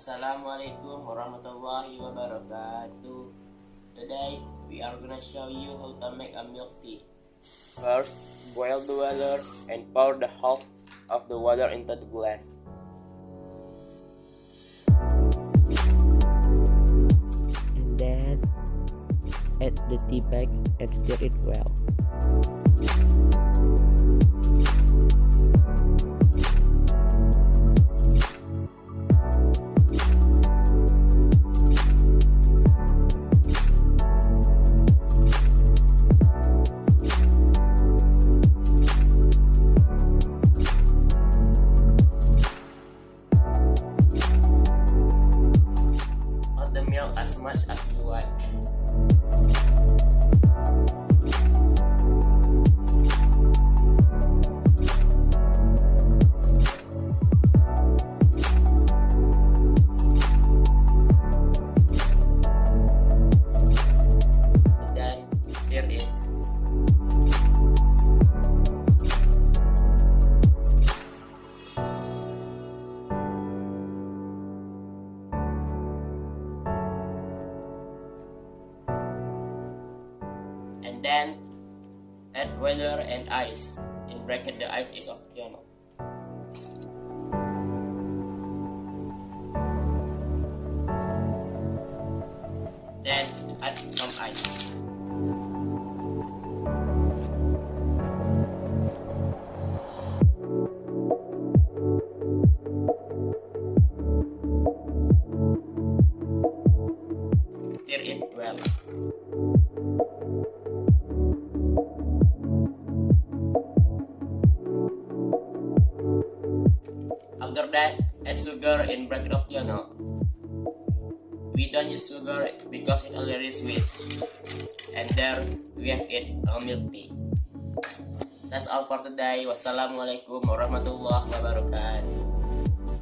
Assalamualaikum warahmatullahi wabarakatuh. Today we are gonna show you how to make a milk tea. First, boil the water and pour the half of the water into the glass. And then add the tea bag and stir it well. Add the milk as much as you want. Then stir it. And then add water and ice. In bracket, the ice is optional. Then add some ice. Stir it well. After that, add sugar in bracket optional. We don't use sugar because it's already sweet. And there we have it, our milk tea. That's all for today. Wassalamualaikum warahmatullahi wabarakatuh.